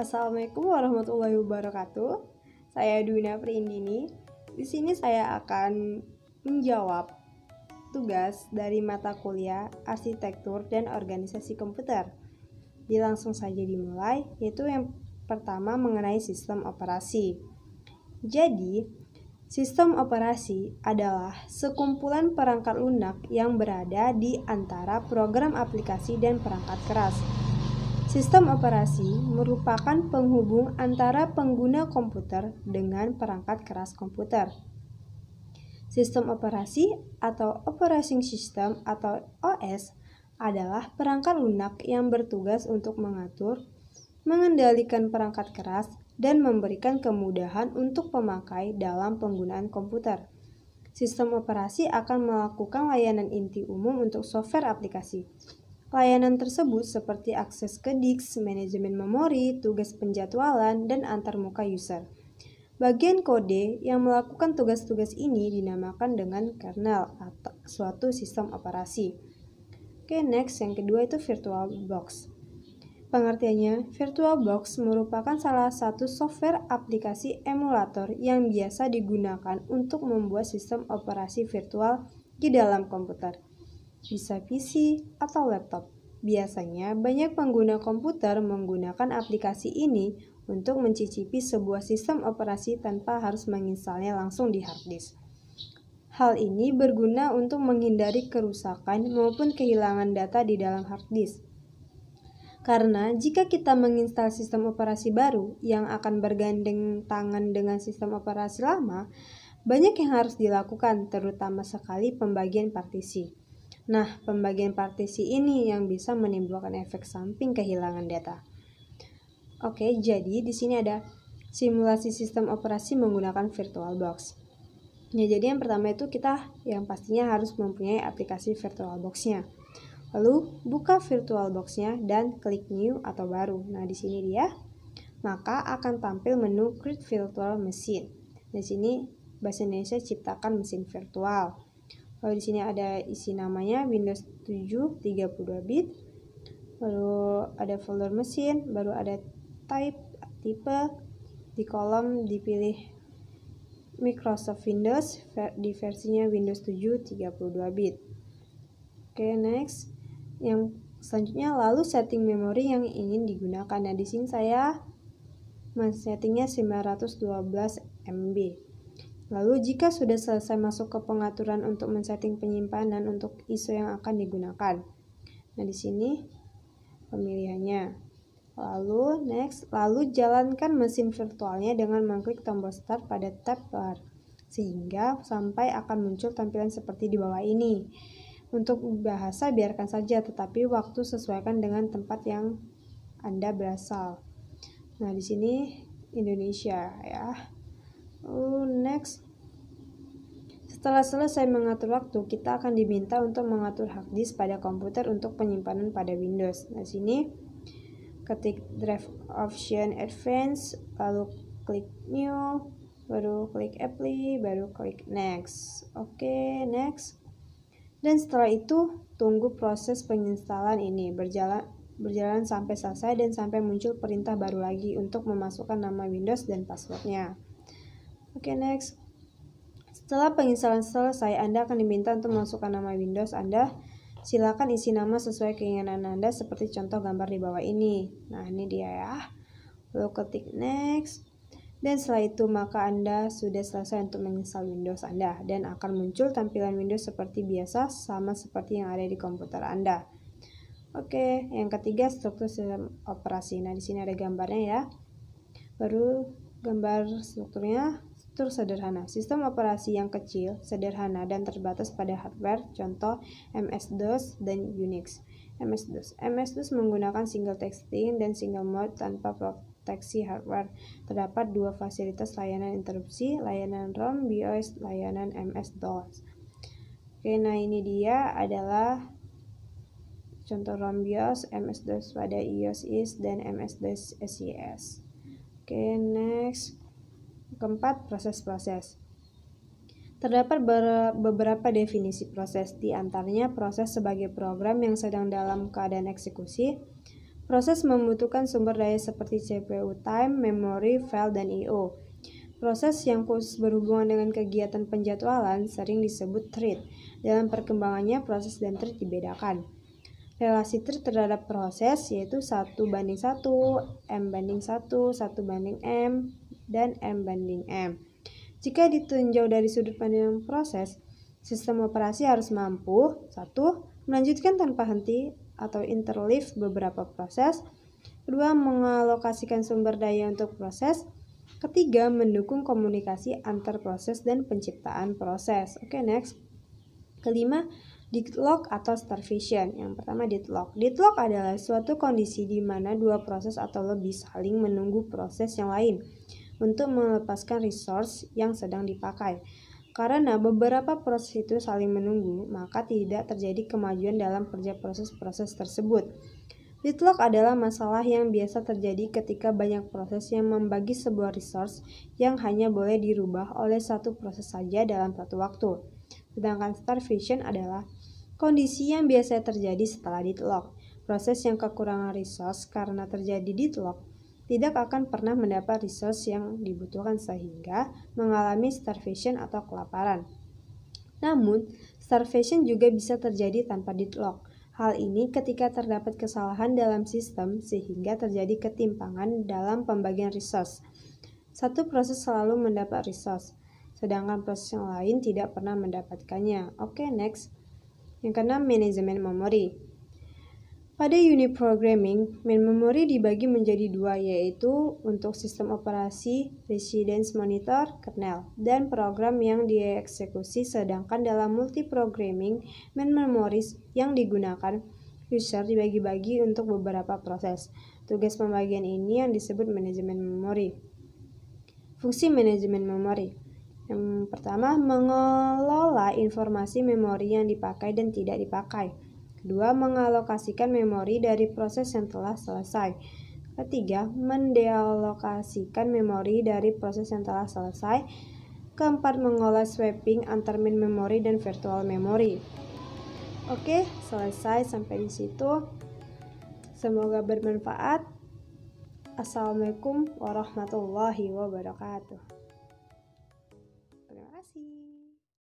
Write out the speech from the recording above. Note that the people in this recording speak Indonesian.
Assalamualaikum warahmatullahi wabarakatuh. Saya Dwina Priindini. Di sini saya akan menjawab tugas dari mata kuliah Arsitektur dan Organisasi Komputer. Langsung saja dimulai, yaitu yang pertama mengenai sistem operasi. Jadi, sistem operasi adalah sekumpulan perangkat lunak yang berada di antara program aplikasi dan perangkat keras. Sistem operasi merupakan penghubung antara pengguna komputer dengan perangkat keras komputer. Sistem operasi atau operating system atau OS adalah perangkat lunak yang bertugas untuk mengatur, mengendalikan perangkat keras, dan memberikan kemudahan untuk pemakai dalam penggunaan komputer. Sistem operasi akan melakukan layanan inti umum untuk software aplikasi. Layanan tersebut seperti akses ke disk, manajemen memori, tugas penjadwalan, dan antarmuka user. Bagian kode yang melakukan tugas-tugas ini dinamakan dengan kernel atau suatu sistem operasi. Oke, next, yang kedua itu VirtualBox. Pengertiannya, VirtualBox merupakan salah satu software aplikasi emulator yang biasa digunakan untuk membuat sistem operasi virtual di dalam komputer. Bisa PC atau laptop. Biasanya banyak pengguna komputer menggunakan aplikasi ini untuk mencicipi sebuah sistem operasi tanpa harus menginstalnya langsung di hard disk. Hal ini berguna untuk menghindari kerusakan maupun kehilangan data di dalam hard disk. Karena jika kita menginstal sistem operasi baru yang akan bergandeng tangan dengan sistem operasi lama, banyak yang harus dilakukan, terutama sekali pembagian partisi. Nah, pembagian partisi ini yang bisa menimbulkan efek samping kehilangan data. Oke, jadi di sini ada simulasi sistem operasi menggunakan VirtualBox. Ya, jadi yang pertama itu kita yang pastinya harus mempunyai aplikasi VirtualBox-nya. Lalu buka VirtualBox-nya dan klik New atau baru. Nah, di sini dia. Maka akan tampil menu Create Virtual Machine. Di sini bahasa Indonesia ciptakan mesin virtual. Lalu di sini ada isi namanya Windows 7 32 bit. Lalu ada folder mesin, baru ada tipe, di kolom dipilih Microsoft Windows di versinya Windows 7 32 bit. Oke, next. Yang selanjutnya lalu setting memori yang ingin digunakan. Nah, di sini saya settingnya 912 MB. Lalu jika sudah selesai masuk ke pengaturan untuk men-setting penyimpanan untuk ISO yang akan digunakan. Nah, di sini pemilihannya. Lalu next, lalu jalankan mesin virtualnya dengan mengklik tombol start pada tab bar sehingga sampai akan muncul tampilan seperti di bawah ini. Untuk bahasa biarkan saja, tetapi waktu sesuaikan dengan tempat yang Anda berasal. Nah, di sini Indonesia ya. Next. Setelah selesai mengatur waktu, kita akan diminta untuk mengatur hard disk pada komputer untuk penyimpanan pada Windows. Nah, sini ketik Drive Option Advance, lalu klik New, baru klik Apply, baru klik Next. Oke, next. Dan setelah itu, tunggu proses penginstalan ini berjalan sampai selesai dan sampai muncul perintah baru lagi untuk memasukkan nama Windows dan passwordnya. Oke, next. Setelah penginstalan selesai, Anda akan diminta untuk memasukkan nama Windows Anda. Silakan isi nama sesuai keinginan Anda seperti contoh gambar di bawah ini. Nah, ini dia ya. Lalu ketik next. Dan setelah itu maka Anda sudah selesai untuk menginstal Windows Anda dan akan muncul tampilan Windows seperti biasa sama seperti yang ada di komputer Anda. Oke, yang ketiga struktur sistem operasi. Nah, di sini ada gambarnya ya. Baru gambar strukturnya. Struktur sederhana, sistem operasi yang kecil, sederhana, dan terbatas pada hardware, contoh MS-DOS dan Unix. MS-DOS menggunakan single texting dan single mode tanpa proteksi hardware. Terdapat dua fasilitas layanan interupsi, layanan ROM, BIOS, layanan MS-DOS. Oke, nah ini dia adalah contoh ROM BIOS, MS-DOS pada IOS dan MS-DOS SIS. Oke, next. Keempat, proses-proses. Terdapat beberapa definisi proses, di antaranya proses sebagai program yang sedang dalam keadaan eksekusi, Proses membutuhkan sumber daya seperti CPU, time, memory, file, dan I/O. Proses yang khusus berhubungan dengan kegiatan penjadwalan sering disebut thread. Dalam perkembangannya, proses dan thread dibedakan. Relasi thread terhadap proses yaitu 1:1, M/1, 1:M, dan M/M. Jika ditinjau dari sudut pandang proses, sistem operasi harus mampu 1. Melanjutkan tanpa henti atau interleave beberapa proses. 2. Mengalokasikan sumber daya untuk proses. Ketiga, mendukung komunikasi antar proses dan penciptaan proses. Oke, next. Kelima, deadlock atau starvation. Yang pertama, deadlock. Deadlock adalah suatu kondisi di mana dua proses atau lebih saling menunggu proses yang lain untuk melepaskan resource yang sedang dipakai. Karena beberapa proses itu saling menunggu, maka tidak terjadi kemajuan dalam kerja proses-proses tersebut. Deadlock adalah masalah yang biasa terjadi ketika banyak proses yang membagi sebuah resource yang hanya boleh dirubah oleh satu proses saja dalam satu waktu. Sedangkan starvation adalah kondisi yang biasa terjadi setelah deadlock. Proses yang kekurangan resource karena terjadi deadlock tidak akan pernah mendapat resource yang dibutuhkan sehingga mengalami starvation atau kelaparan. Namun, starvation juga bisa terjadi tanpa deadlock. Hal ini ketika terdapat kesalahan dalam sistem sehingga terjadi ketimpangan dalam pembagian resource. Satu proses selalu mendapat resource, sedangkan proses yang lain tidak pernah mendapatkannya. Oke, next. Yang keenam, manajemen memori. Pada unit programming, main memory dibagi menjadi dua, yaitu untuk sistem operasi, residence monitor, kernel, dan program yang dieksekusi. Sedangkan dalam multiprogramming, main memories yang digunakan user dibagi-bagi untuk beberapa proses. Tugas pembagian ini yang disebut manajemen memori. Fungsi manajemen memori. Yang pertama, mengelola informasi memori yang dipakai dan tidak dipakai. Kedua, mengalokasikan memori dari proses yang telah selesai. Ketiga, mendealokasikan memori dari proses yang telah selesai. Keempat, mengolah swapping antar main memory dan virtual memory. Oke, selesai sampai di situ. Semoga bermanfaat. Assalamualaikum warahmatullahi wabarakatuh.